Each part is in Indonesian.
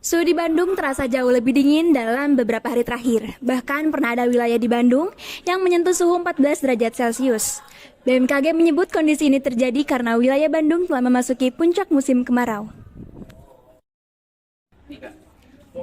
Suhu di Bandung terasa jauh lebih dingin dalam beberapa hari terakhir. Bahkan pernah ada wilayah di Bandung yang menyentuh suhu 14 derajat Celcius. BMKG menyebut kondisi ini terjadi karena wilayah Bandung telah memasuki puncak musim kemarau.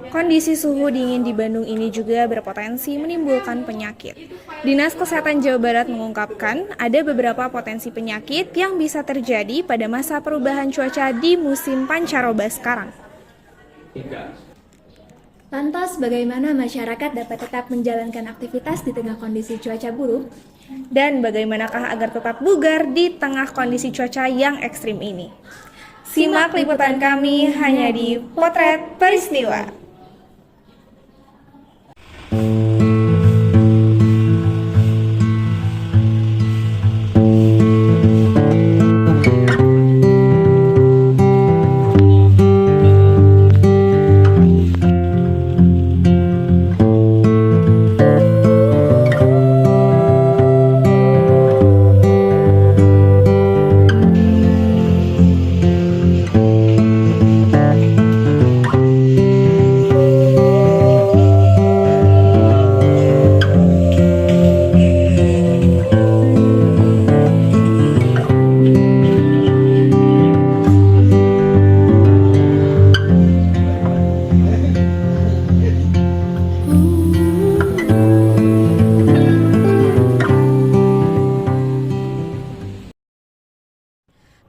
Kondisi suhu dingin di Bandung ini juga berpotensi menimbulkan penyakit. Dinas Kesehatan Jawa Barat mengungkapkan ada beberapa potensi penyakit yang bisa terjadi pada masa perubahan cuaca di musim pancaroba sekarang. Lantas, bagaimana masyarakat dapat tetap menjalankan aktivitas di tengah kondisi cuaca buruk? Dan bagaimanakah agar tetap bugar di tengah kondisi cuaca yang ekstrim ini? Simak liputan kami hanya di Potret Peristiwa.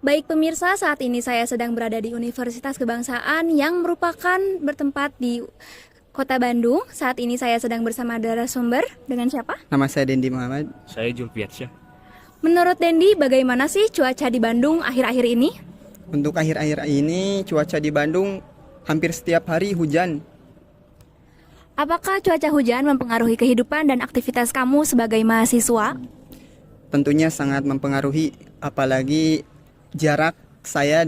Baik pemirsa, saat ini saya sedang berada di Universitas Kebangsaan yang merupakan bertempat di Kota Bandung. Saat ini saya sedang bersama narasumber. Dengan siapa? Nama saya Dendi Muhammad. Saya Julfiansyah. Menurut Dendi, bagaimana sih cuaca di Bandung akhir-akhir ini? Untuk akhir-akhir ini cuaca di Bandung hampir setiap hari hujan. Apakah cuaca hujan mempengaruhi kehidupan dan aktivitas kamu sebagai mahasiswa? Tentunya sangat mempengaruhi, apalagi jarak saya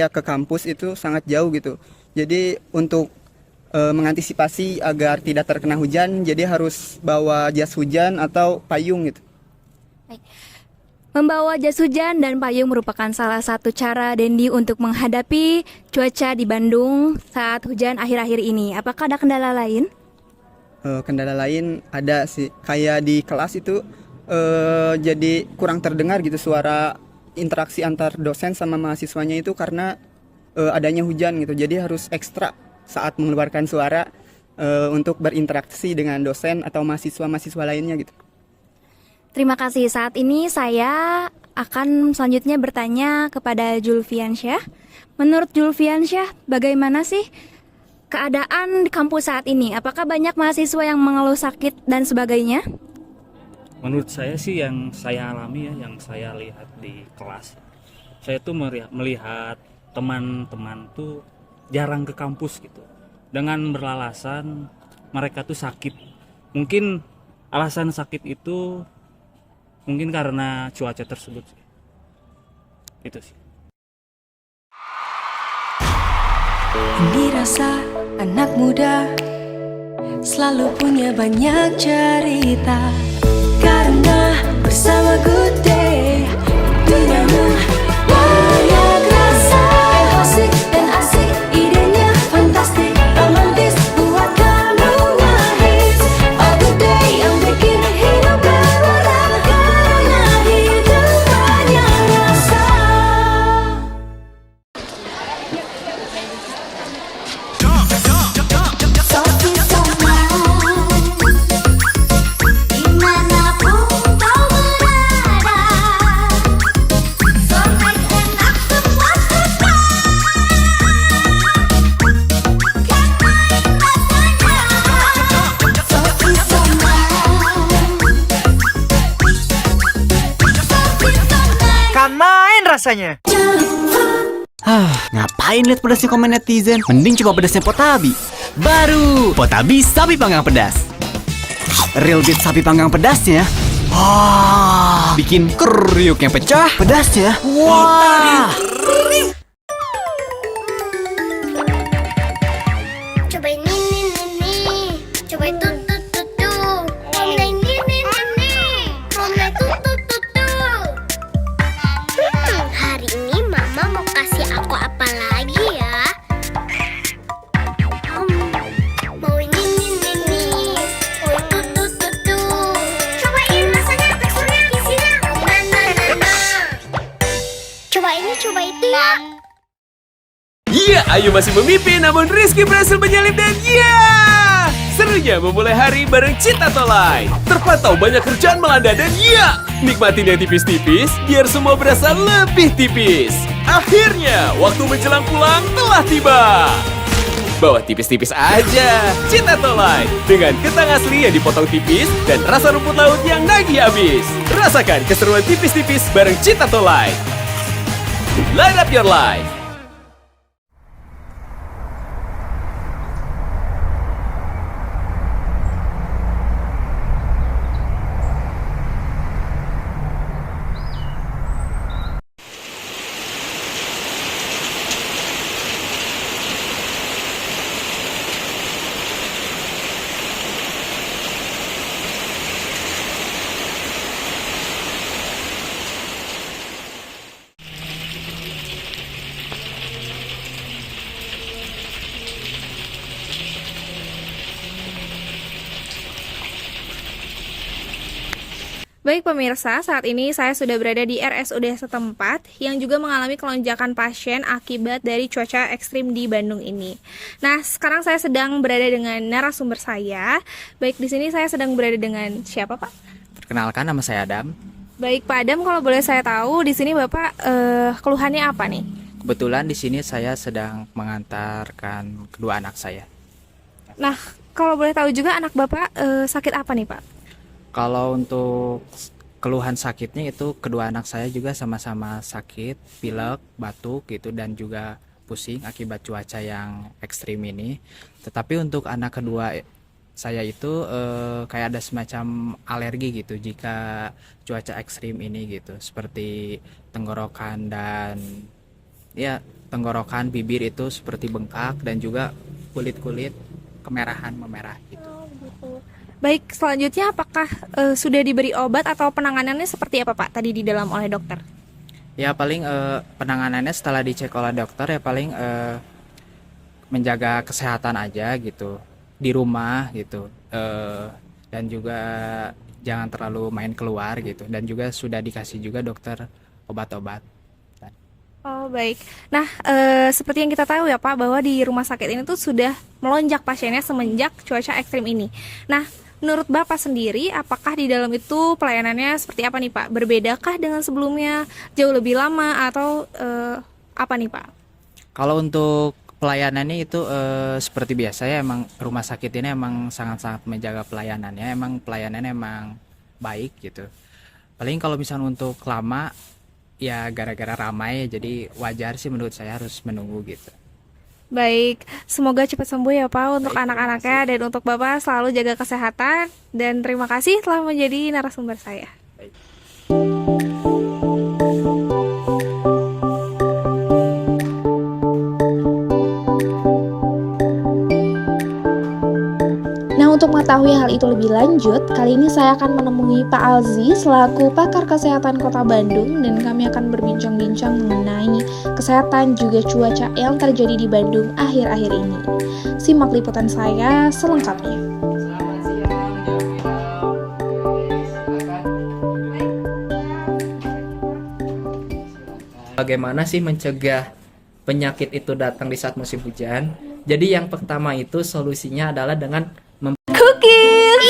ke kampus itu sangat jauh gitu. Jadi untuk mengantisipasi agar tidak terkena hujan, jadi harus bawa jas hujan atau payung gitu. Baik. Membawa jas hujan dan payung merupakan salah satu cara Dendi untuk menghadapi cuaca di Bandung saat hujan akhir-akhir ini. Apakah ada kendala lain? Kendala lain ada sih, kayak di kelas itu jadi kurang terdengar gitu suara interaksi antar dosen sama mahasiswanya itu karena adanya hujan gitu. Jadi harus ekstra saat mengeluarkan suara untuk berinteraksi dengan dosen atau mahasiswa-mahasiswa lainnya gitu. Terima kasih. Saat ini saya akan selanjutnya bertanya kepada Julfiansyah. Menurut Julfiansyah, bagaimana sih keadaan di kampus saat ini? Apakah banyak mahasiswa yang mengeluh sakit dan sebagainya? Menurut saya sih yang saya alami ya, yang saya lihat di kelas, saya tuh melihat teman-teman tuh jarang ke kampus gitu. Dengan beralasan mereka tuh sakit. Mungkin alasan sakit itu mungkin karena cuaca tersebut sih. Itu sih. Dirasa anak muda selalu punya banyak cerita. Karena bersama Good Day duniamu banyak rasa asik dan asik, idenya fantastik, romantis buat kamu ngehits. Oh Good Day yang bikin hidup berwarna, karena hidup banyak rasa. rasanya. Ngapain lihat pedasnya komen netizen? Mending coba pedasnya Potabi. Baru Potabi sapi panggang pedas. Real beef sapi panggang pedasnya. Wah, bikin kriuk yang pecah. Pedasnya. Wah. Coba ini, coba itu, Romna ini, Romna itu, hari ini Mama mau kasih aku apa lagi ya? Mau ini, mau itu, cobain rasanya, teksturnya, isinya, coba ini, coba itu ya. Iya, Ayu masih memimpin, namun Rizky berhasil menyalip dan serunya memulai hari bareng Cita Tolai. Terpantau banyak kerjaan melanda dan nikmatin yang tipis-tipis biar semua berasa lebih tipis. Akhirnya, waktu menjelang pulang telah tiba. Bawa tipis-tipis aja, Cita Tolai. Dengan kentang asli yang dipotong tipis dan rasa rumput laut yang nagih habis. Rasakan keseruan tipis-tipis bareng Cita Tolai. Light up your life. Baik pemirsa, saat ini saya sudah berada di RSUD setempat yang juga mengalami kelonjakan pasien akibat dari cuaca ekstrim di Bandung ini. Nah, sekarang saya sedang berada dengan narasumber saya. Baik, di sini saya sedang berada dengan siapa, Pak? Perkenalkan, nama saya Adam. Baik, Pak Adam, kalau boleh saya tahu di sini Bapak keluhannya apa nih? Kebetulan di sini saya sedang mengantarkan kedua anak saya. Nah, kalau boleh tahu juga anak Bapak sakit apa nih, Pak? Kalau untuk keluhan sakitnya itu kedua anak saya juga sama-sama sakit, pilek, batuk gitu dan juga pusing akibat cuaca yang ekstrim ini. Tetapi untuk anak kedua saya itu kayak ada semacam alergi gitu jika cuaca ekstrim ini gitu, seperti tenggorokan dan tenggorokan, bibir itu seperti bengkak dan juga kulit-kulit kemerahan memerah gitu. Baik, selanjutnya apakah sudah diberi obat atau penanganannya seperti apa, Pak, tadi di dalam oleh dokter? Ya paling penanganannya setelah dicek oleh dokter ya paling menjaga kesehatan aja gitu di rumah gitu, dan juga jangan terlalu main keluar gitu, dan juga sudah dikasih juga dokter obat-obat. Oh baik, nah seperti yang kita tahu ya Pak, bahwa di rumah sakit ini tuh sudah melonjak pasiennya semenjak cuaca ekstrim ini. Nah, menurut Bapak sendiri, apakah di dalam itu pelayanannya seperti apa nih Pak? Berbedakah dengan sebelumnya, jauh lebih lama atau apa nih Pak? Kalau untuk pelayanannya itu seperti biasa ya, emang rumah sakit ini emang sangat-sangat menjaga pelayanannya, emang pelayanannya emang baik gitu. Paling kalau misalnya untuk lama, ya gara-gara ramai, jadi wajar sih menurut saya harus menunggu gitu. Baik, semoga cepat sembuh ya Pak untuk anak-anaknya dan untuk Bapak selalu jaga kesehatan, dan terima kasih telah menjadi narasumber saya. Baik. Nah, untuk mengetahui hal itu lebih lanjut, kali ini saya akan menemui Pak Alzi selaku pakar kesehatan Kota Bandung, dan kami akan berbincang-bincang mengenai kesehatan juga cuaca yang terjadi di Bandung akhir-akhir ini. Simak liputan saya selengkapnya. Bagaimana sih mencegah penyakit itu datang di saat musim hujan? Jadi yang pertama itu solusinya adalah dengan Cookies!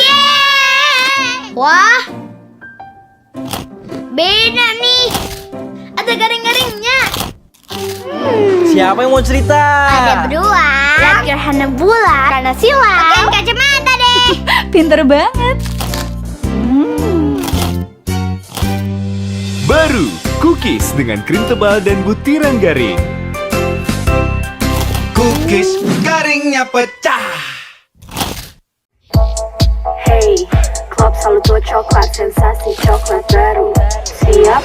Wah, beda nih. Ada garing-garingnya. Siapa yang mau cerita? Ada berdua. Lihat gerhana bulan karena silau. Pakai kacamata deh. Pinter banget. Baru Cookies dengan krim tebal dan butiran garing. Cookies garingnya pecah. Hey, klub selalu bawa coklat, sensasi coklat baru. Siap?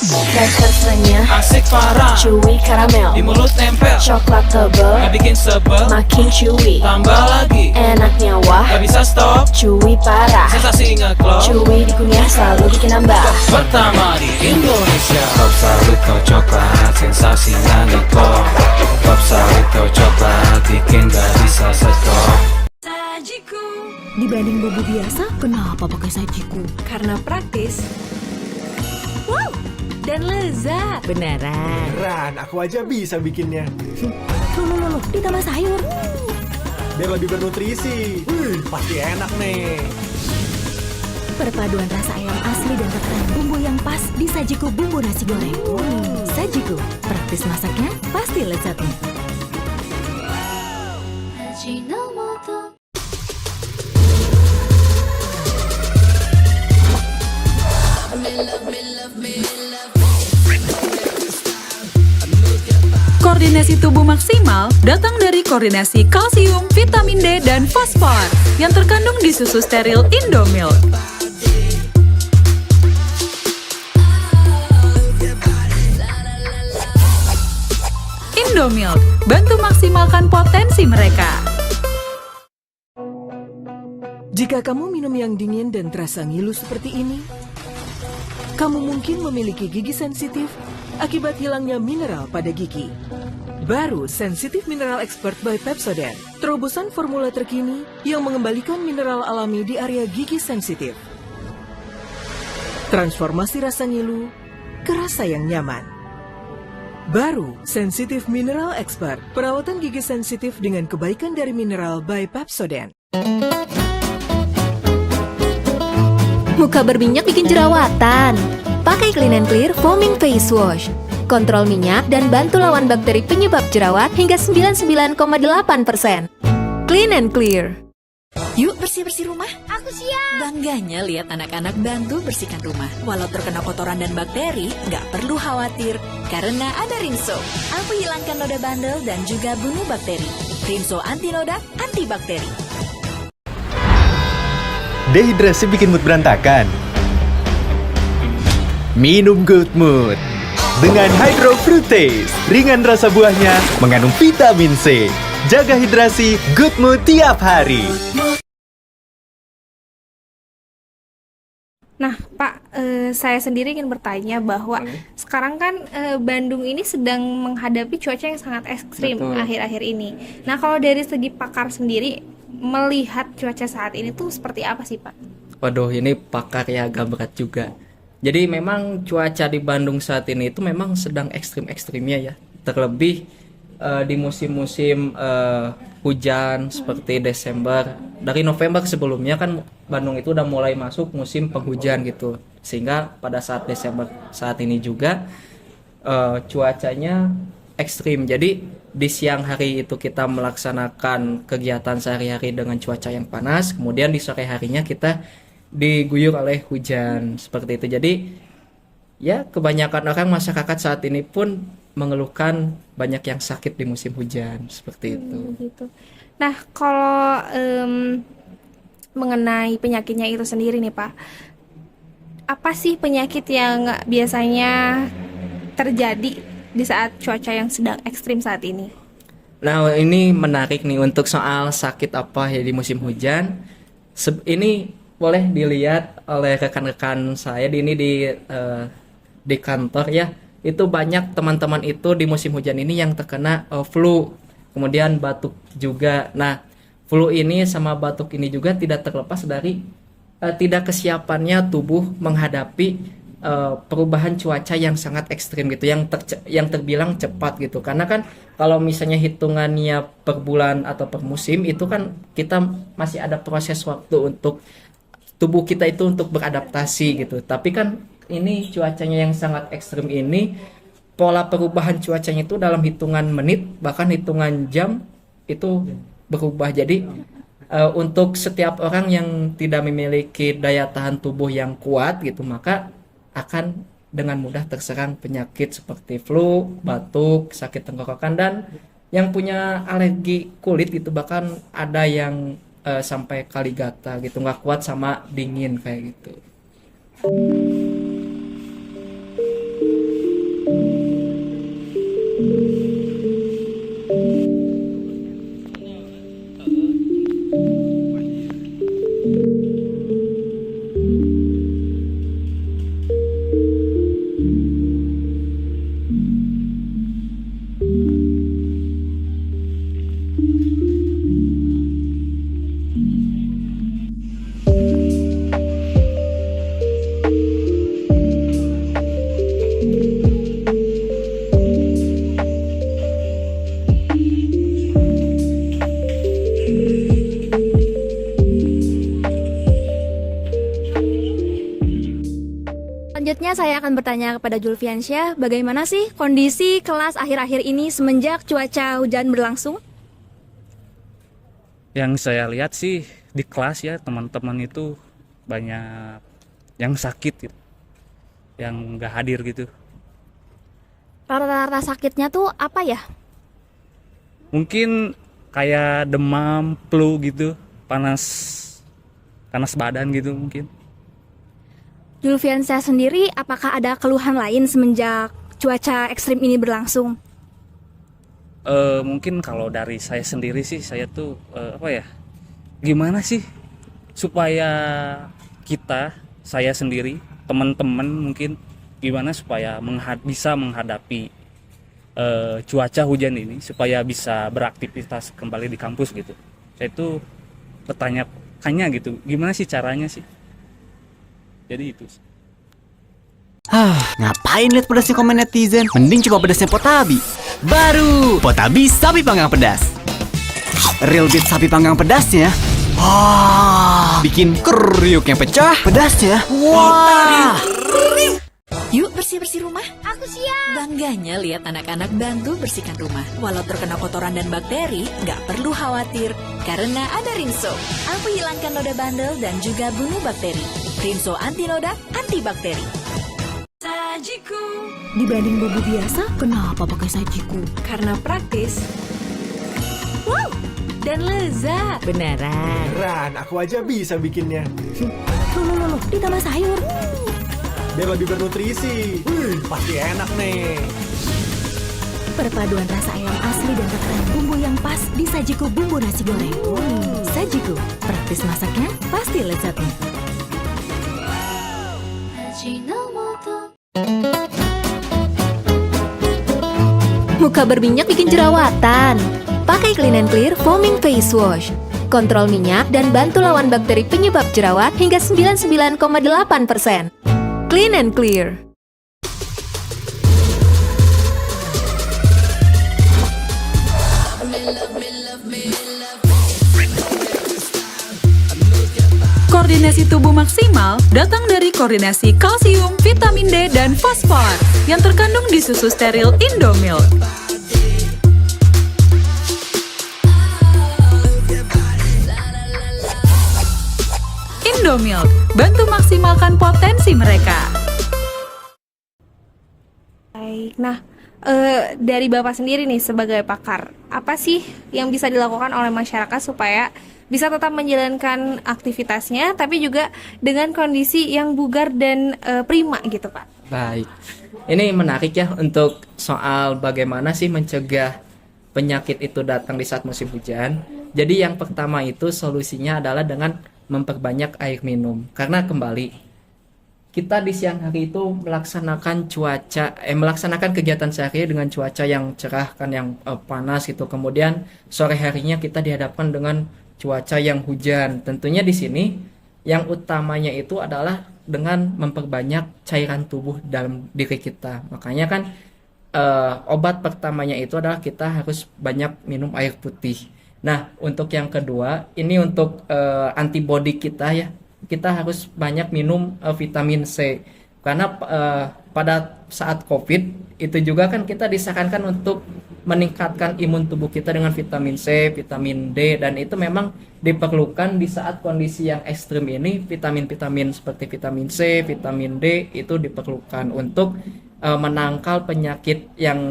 Fresh rasanya, Asik parah, chewy karamel, di mulut nempel, coklat tebal, gak bikin sebel, makin chewy, tambah lagi, enaknya wah, gak bisa stop, chewy parah, sensasi ngeklop, chewy dikunyah selalu bikin nambah. pertama di Indonesia. Klub Salito coklat, sensasinya ngeklop. Klub Salito coklat, bikin gak bisa stop. Sajiku. Dibanding bumbu biasa, kenapa pakai sajiku? Karena praktis. Wow, dan lezat. Beneran. Beneran, aku aja bisa bikinnya. Loh, ditambah sayur. Biar lebih bernutrisi. Pasti enak nih. Perpaduan rasa ayam asli dan takaran bumbu yang pas di sajiku bumbu nasi goreng. Sajiku, praktis masaknya, pasti lezatnya. Koordinasi tubuh maksimal datang dari koordinasi kalsium, vitamin D, dan fosfor yang terkandung di susu steril Indomilk. Indomilk, bantu maksimalkan potensi mereka. Jika kamu minum yang dingin dan terasa ngilu seperti ini, kamu mungkin memiliki gigi sensitif akibat hilangnya mineral pada gigi. Baru Sensitive Mineral Expert by Pepsodent, terobosan formula terkini yang mengembalikan mineral alami di area gigi sensitif. Transformasi rasa ngilu ke rasa yang nyaman. Baru Sensitive Mineral Expert, perawatan gigi sensitif dengan kebaikan dari mineral by Pepsodent. Muka berminyak bikin jerawatan. Pakai Clean & Clear Foaming Face Wash. Kontrol minyak dan bantu lawan bakteri penyebab jerawat hingga 99,8%. Clean & Clear. Yuk bersih-bersih rumah. Aku siap. Bangganya lihat anak-anak bantu bersihkan rumah. Walau terkena kotoran dan bakteri, nggak perlu khawatir. Karena ada Rinso. Aku hilangkan noda bandel dan juga bunuh bakteri. Rinso anti noda, anti bakteri. Dehidrasi bikin mood berantakan. Minum Good Mood dengan Hydro Fruit Taste. Ringan rasa buahnya, mengandung vitamin C. Jaga hidrasi, Good Mood tiap hari. Nah, Pak, saya sendiri ingin bertanya bahwa sekarang kan Bandung ini sedang menghadapi cuaca yang sangat ekstrim akhir-akhir ini. Nah, kalau dari segi pakar sendiri, melihat cuaca saat ini tuh seperti apa sih, Pak? Waduh, ini pakar ya, agak berat juga. Jadi memang cuaca di Bandung saat ini itu memang sedang ekstrim-ekstrimnya ya. Terlebih di musim-musim hujan seperti Desember. Dari November sebelumnya kan Bandung itu udah mulai masuk musim penghujan gitu. Sehingga pada saat Desember saat ini juga cuacanya ekstrim. Jadi di siang hari itu kita melaksanakan kegiatan sehari-hari dengan cuaca yang panas. Kemudian di sore harinya kita diguyur oleh hujan seperti itu. Jadi ya kebanyakan orang masyarakat saat ini pun mengeluhkan banyak yang sakit di musim hujan seperti itu. Gitu. Nah, kalau mengenai penyakitnya itu sendiri nih, Pak, apa sih penyakit yang biasanya terjadi di saat cuaca yang sedang ekstrim saat ini? Nah, ini menarik nih untuk soal sakit apa ya di musim hujan. Ini boleh dilihat oleh rekan-rekan saya di kantor ya. Itu banyak teman-teman itu di musim hujan ini yang terkena flu, kemudian batuk juga. Nah, flu ini sama batuk ini juga tidak terlepas dari tidak kesiapannya tubuh menghadapi perubahan cuaca yang sangat ekstrim gitu, yang terbilang cepat gitu. Karena kan kalau misalnya hitungannya per bulan atau per musim itu kan kita masih ada proses waktu untuk tubuh kita itu untuk beradaptasi gitu. Tapi kan ini cuacanya yang sangat ekstrim ini, pola perubahan cuacanya itu dalam hitungan menit bahkan hitungan jam itu berubah. Jadi untuk setiap orang yang tidak memiliki daya tahan tubuh yang kuat gitu, maka akan dengan mudah terserang penyakit seperti flu, batuk, sakit tenggorokan, dan yang punya alergi kulit gitu, bahkan ada yang sampai kaligata gitu, nggak kuat sama dingin kayak gitu. Selanjutnya saya akan bertanya kepada Julfiansyah, bagaimana sih kondisi kelas akhir-akhir ini semenjak cuaca hujan berlangsung? Yang saya lihat sih di kelas ya, teman-teman itu banyak yang sakit gitu, yang nggak hadir gitu. Rata-rata sakitnya tuh apa ya? Mungkin kayak demam, flu gitu, panas badan gitu mungkin. Julfiansyah sendiri, apakah ada keluhan lain semenjak cuaca ekstrim ini berlangsung? Mungkin kalau dari saya sendiri sih, saya tuh gimana sih supaya saya sendiri, teman-teman mungkin gimana supaya bisa menghadapi cuaca hujan ini, supaya bisa beraktivitas kembali di kampus gitu. Saya tuh bertanya gitu, gimana sih caranya sih? Jadi itu. Ngapain lihat pedasnya komen netizen? Mending coba pedasnya Potabi. Baru Potabi sapi panggang pedas. Real beef sapi panggang pedasnya. Bikin kriuk yang pecah. Pedasnya. Wah. Yuk bersih-bersih rumah. Aku siap. Bangganya lihat anak-anak bantu bersihkan rumah. Walau terkena kotoran dan bakteri, nggak perlu khawatir. Karena ada Rinso. Aku hilangkan noda bandel dan juga bunuh bakteri. Rinso anti noda, anti bakteri. Sajiku. Dibanding bumbu biasa, kenapa pakai sajiku? Karena praktis. Wow, dan lezat. Beneran. Beneran, aku aja bisa bikinnya. Loh, ditambah sayur. Biar lebih bernutrisi. Pasti enak nih. Perpaduan rasa ayam asli dan takaran bumbu yang pas di Sajiku bumbu nasi goreng. Sajiku, praktis masaknya, pasti lezatnya. Muka berminyak bikin jerawatan. Pakai Clean and Clear Foaming Face Wash. Kontrol minyak dan bantu lawan bakteri penyebab jerawat hingga 99,8%. Clean and Clear. Koordinasi tubuh maksimal datang dari koordinasi kalsium, vitamin D, dan fosfor yang terkandung di susu steril Indomilk. Indomilk, bantu maksimalkan potensi mereka. Baik, nah dari Bapak sendiri nih sebagai pakar, apa sih yang bisa dilakukan oleh masyarakat supaya bisa tetap menjalankan aktivitasnya, tapi juga dengan kondisi yang bugar dan prima gitu Pak? Baik, ini menarik ya untuk soal bagaimana sih mencegah penyakit itu datang di saat musim hujan. Jadi yang pertama itu solusinya adalah dengan memperbanyak air minum. Karena kembali kita di siang hari itu melaksanakan kegiatan sehari dengan cuaca yang cerah kan, yang panas gitu. Kemudian sore harinya kita dihadapkan dengan cuaca yang hujan. Tentunya di sini yang utamanya itu adalah dengan memperbanyak cairan tubuh dalam diri kita. Makanya kan obat pertamanya itu adalah kita harus banyak minum air putih. Nah, untuk yang kedua, ini untuk antibodi kita ya. Kita harus banyak minum vitamin C. Karena pada saat COVID itu juga kan kita disarankan untuk meningkatkan imun tubuh kita dengan vitamin C, vitamin D, dan itu memang diperlukan di saat kondisi yang ekstrim ini. Vitamin-vitamin seperti vitamin C, vitamin D itu diperlukan untuk menangkal penyakit yang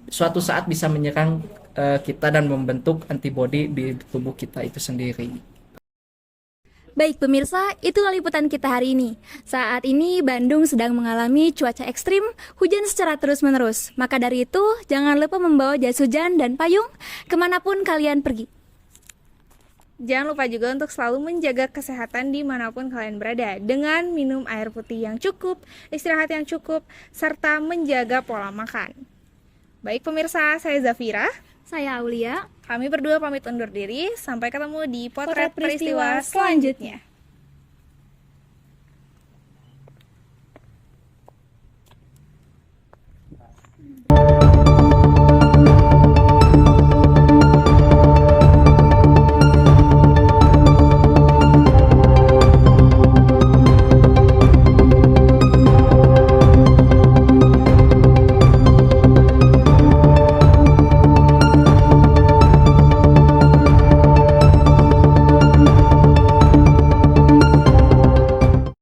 suatu saat bisa menyerang kita dan membentuk antibodi di tubuh kita itu sendiri. Baik pemirsa, itulah liputan kita hari ini. Saat ini Bandung sedang mengalami cuaca ekstrim, hujan secara terus-menerus. Maka dari itu, jangan lupa membawa jas hujan dan payung kemanapun kalian pergi. Jangan lupa juga untuk selalu menjaga kesehatan dimanapun kalian berada dengan minum air putih yang cukup, istirahat yang cukup, serta menjaga pola makan. Baik pemirsa, saya Zafira. Saya Aulia. Kami berdua pamit undur diri. Sampai ketemu di Potret Peristiwa selanjutnya.